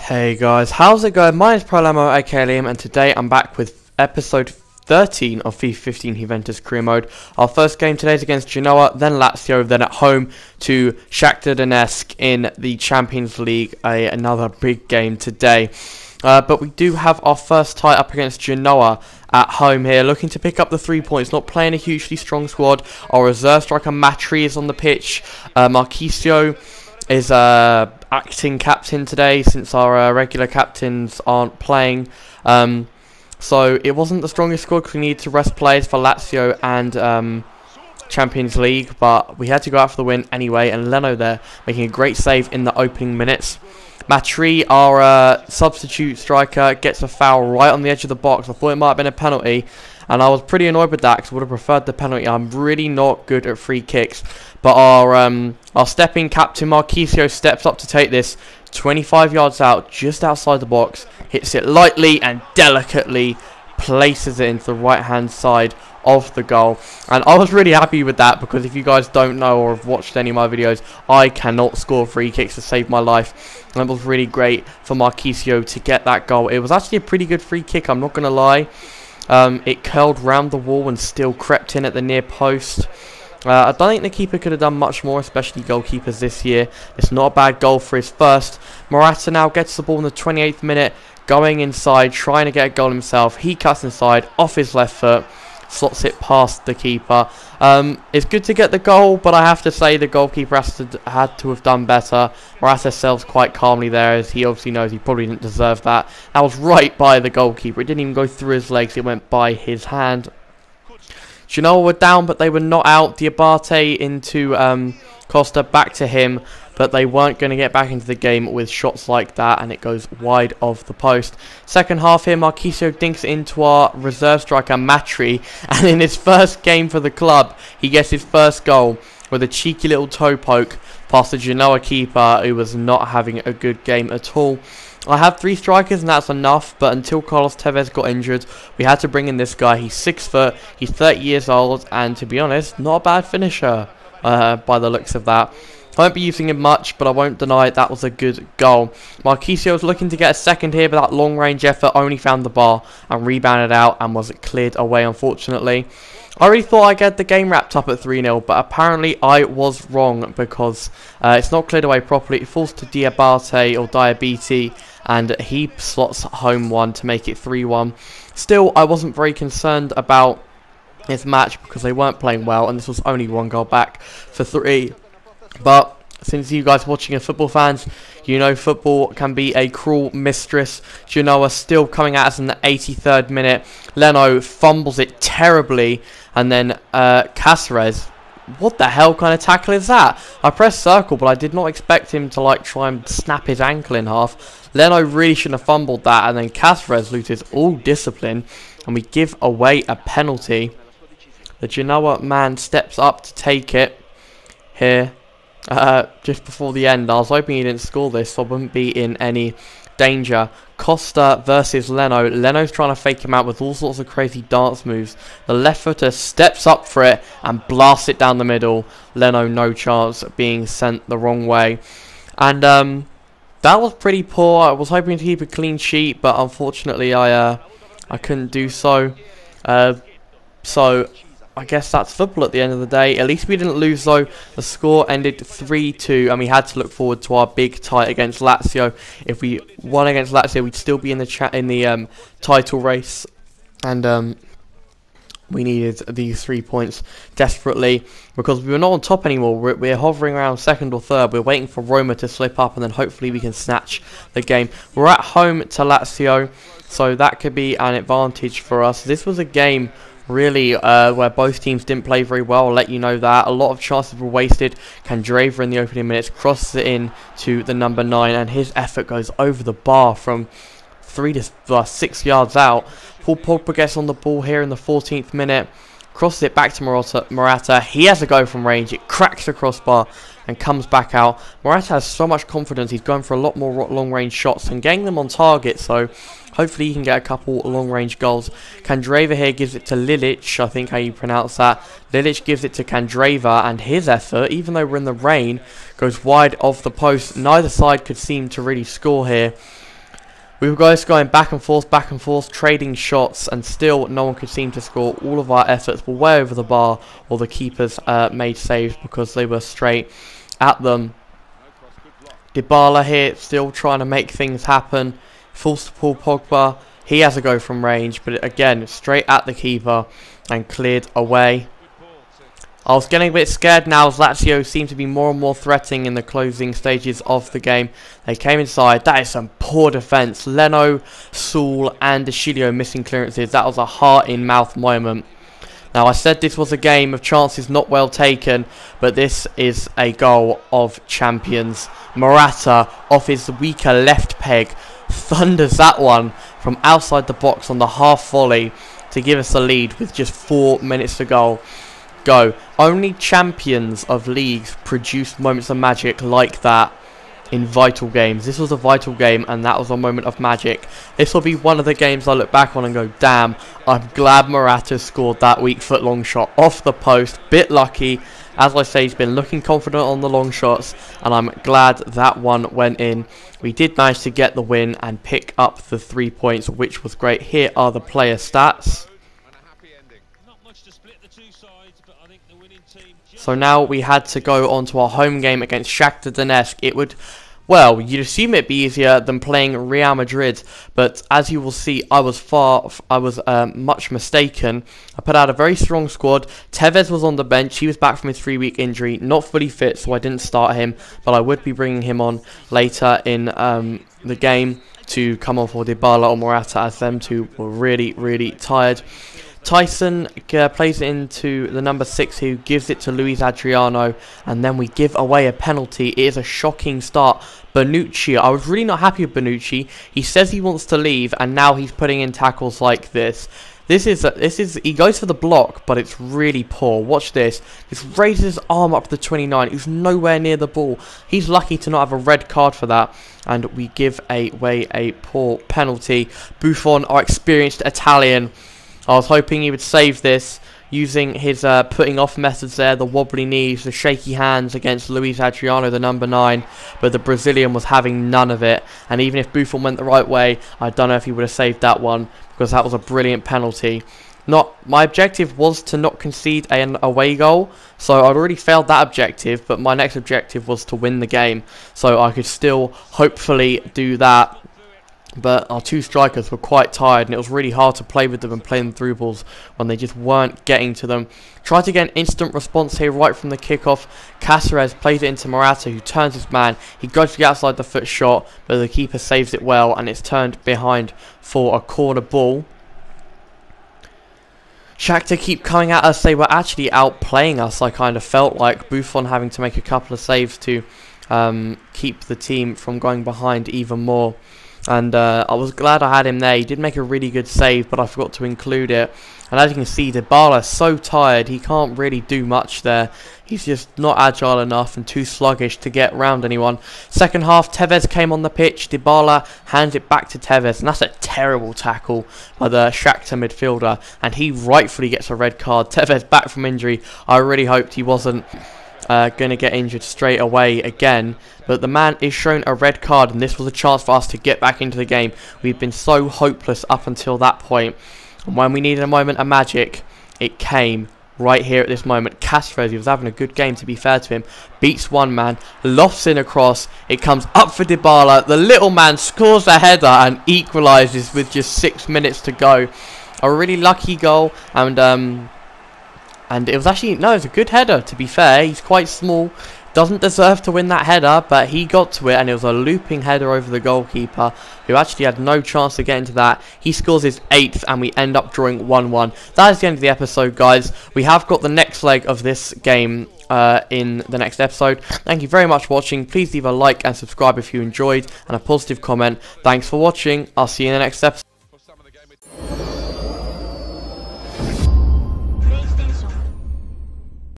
Hey guys, how's it going? My name is Prolamo aka Liam, and today I'm back with episode 13 of FIFA 15 Juventus Career Mode. Our first game today is against Genoa, then Lazio, then at home to Shaktar Donetsk in the Champions League. Another big game today. But we do have our first tie up against Genoa at home here, looking to pick up the 3 points, not playing a hugely strong squad. Our reserve striker Matri is on the pitch. Marchisio is acting captain today since our regular captains aren't playing. So it wasn't the strongest squad because we needed to rest players for Lazio and Champions League, but we had to go out for the win anyway, and Leno there making a great save in the opening minutes. Matri, our substitute striker, gets a foul right on the edge of the box. I thought it might have been a penalty, and I was pretty annoyed with that because I would have preferred the penalty. I'm really not good at free kicks, but our stepping captain Marchisio steps up to take this 25 yards out, just outside the box, hits it lightly and delicately, places it into the right hand side of the goal. And I was really happy with that because if you guys don't know or have watched any of my videos, I cannot score free kicks to save my life, and it was really great for Marchisio to get that goal. It was actually a pretty good free kick, I'm not going to lie. It curled round the wall and still crept in at the near post. I don't think the keeper could have done much more, especially goalkeepers this year. It's not a bad goal for his first. Morata now gets the ball in the 28th minute, going inside, trying to get a goal himself. He cuts inside, off his left foot, slots it past the keeper. It's good to get the goal, but I have to say the goalkeeper had to have done better. Morata sells quite calmly there, as he obviously knows he probably didn't deserve that. That was right by the goalkeeper. It didn't even go through his legs, it went by his hand. Genoa were down, but they were not out. Diabate into Costa, back to him, but they weren't going to get back into the game with shots like that, and it goes wide of the post. Second half here, Marchisio dinks into our reserve striker Matri, and in his first game for the club, he gets his first goal with a cheeky little toe poke past the Genoa keeper, who was not having a good game at all. I have 3 strikers and that's enough, but until Carlos Tevez got injured, we had to bring in this guy. He's 6 foot, he's 30 years old, and to be honest, not a bad finisher by the looks of that. I won't be using him much, but I won't deny that was a good goal. Marchisio was looking to get a second here, but that long range effort only found the bar and rebounded out and was cleared away, unfortunately. I really thought I'd get the game wrapped up at 3-0, but apparently I was wrong because it's not cleared away properly. It falls to Diabate or Diabete, and he slots home one to make it 3-1. Still, I wasn't very concerned about this match because they weren't playing well, and this was only 1 goal back for 3. But since you guys watching are football fans, you know football can be a cruel mistress. Genoa still coming at us in the 83rd minute. Leno fumbles it terribly, and then Cáceres, what the hell kind of tackle is that? I pressed circle, but I did not expect him to like try and snap his ankle in half. Leno really shouldn't have fumbled that, and then Cáceres loses all discipline, and we give away a penalty. The Genoa man steps up to take it here. Just before the end. I was hoping he didn't score this, so I wouldn't be in any danger. Costa versus Leno. Leno's trying to fake him out with all sorts of crazy dance moves. The left footer steps up for it and blasts it down the middle. Leno no chance, being sent the wrong way. And that was pretty poor. I was hoping to keep a clean sheet, but unfortunately I couldn't do so. So I guess that's football at the end of the day. At least we didn't lose though. The score ended 3-2, and we had to look forward to our big tie against Lazio. If we won against Lazio, we'd still be in the title race, and we needed these 3 points desperately because we were not on top anymore. We're hovering around second or third. We're waiting for Roma to slip up, and then hopefully we can snatch the game. We're at home to Lazio, so that could be an advantage for us. This was a game really where both teams didn't play very well. I'll let you know that. A lot of chances were wasted. Candreva in the opening minutes crosses it in to the number 9, and his effort goes over the bar from 3 to 6 yards out. Paul Pogba gets on the ball here in the 14th minute, crosses it back to Morata. He has a go from range. It cracks the crossbar and comes back out. Morata has so much confidence. He's going for a lot more long range shots and getting them on target, so hopefully he can get a couple long range goals. Candreva here gives it to Lilic, I think how you pronounce that. Lilic gives it to Candreva, and his effort, even though we're in the rain, goes wide of the post. Neither side could seem to really score here. We were guys going back and forth, trading shots, and still no one could seem to score. All of our efforts were way over the bar, or the keepers made saves because they were straight at them. Dybala here, still trying to make things happen. Falls to Paul Pogba. He has a go from range, but again, straight at the keeper and cleared away. I was getting a bit scared now as Lazio seemed to be more and more threatening in the closing stages of the game. They came inside. That is some poor defence. Leno, Saul and Deschilio missing clearances. That was a heart-in-mouth moment. Now, I said this was a game of chances not well taken, but this is a goal of champions. Morata, off his weaker left peg, thunders that one from outside the box on the half volley to give us the lead with just 4 minutes to go. Only champions of leagues produce moments of magic like that in vital games. This was a vital game, and that was a moment of magic. This will be one of the games I look back on and go, damn, I'm glad Morata scored that weak foot long shot off the post. Bit lucky. As I say, he's been looking confident on the long shots, and I'm glad that one went in. We did manage to get the win and pick up the 3 points, which was great. Here are the player stats. So now we had to go on to our home game against Shaktar Donetsk. It would, well, you'd assume it'd be easier than playing Real Madrid, but as you will see, I was much mistaken. I put out a very strong squad. Tevez was on the bench. He was back from his 3-week injury, not fully fit, so I didn't start him, but I would be bringing him on later in the game to come on for Dybala or Morata, as them two were really, really tired. Tyson plays it into the number 6, who gives it to Luis Adriano, and then we give away a penalty. It is a shocking start. Bonucci, I was really not happy with Bonucci. He says he wants to leave, and now he's putting in tackles like this. He goes for the block, but it's really poor. Watch this. He raises his arm up to the 29. He's nowhere near the ball. He's lucky to not have a red card for that, and we give away a poor penalty. Buffon, our experienced Italian. I was hoping he would save this using his putting off methods there, the wobbly knees, the shaky hands against Luis Adriano, the number 9, but the Brazilian was having none of it, and even if Buffon went the right way, I don't know if he would have saved that one, because that was a brilliant penalty. My objective was to not concede an away goal, so I'd already failed that objective, but my next objective was to win the game, so I could still hopefully do that. But our 2 strikers were quite tired, and it was really hard to play with them and play them through balls when they just weren't getting to them. Tried to get an instant response here right from the kickoff. Cáceres plays it into Morata, who turns his man. He goes to the outside the foot shot, but the keeper saves it well, and it's turned behind for a corner ball. Shaktar keep coming at us. They were actually outplaying us, I kind of felt like. Buffon having to make a couple of saves to keep the team from going behind even more. And I was glad I had him there. He did make a really good save, but I forgot to include it. And as you can see, Dybala is so tired, he can't really do much there. He's just not agile enough and too sluggish to get round anyone. Second half, Tevez came on the pitch. Dybala hands it back to Tevez, and that's a terrible tackle by the Shaktar midfielder. And he rightfully gets a red card. Tevez back from injury. I really hoped he wasn't going to get injured straight away again, but the man is shown a red card, and this was a chance for us to get back into the game. We've been so hopeless up until that point, and when we needed a moment of magic, it came right here at this moment. Cáceres, he was having a good game to be fair to him, beats one man, lofts in across, it comes up for Dybala, the little man scores a header and equalises with just 6 minutes to go. A really lucky goal, and it was actually, no, it was a good header, to be fair. He's quite small, doesn't deserve to win that header, but he got to it, and it was a looping header over the goalkeeper, who actually had no chance to get into that. He scores his 8th, and we end up drawing 1-1. That is the end of the episode, guys. We have got the next leg of this game in the next episode. Thank you very much for watching. Please leave a like and subscribe if you enjoyed, and a positive comment. Thanks for watching. I'll see you in the next episode.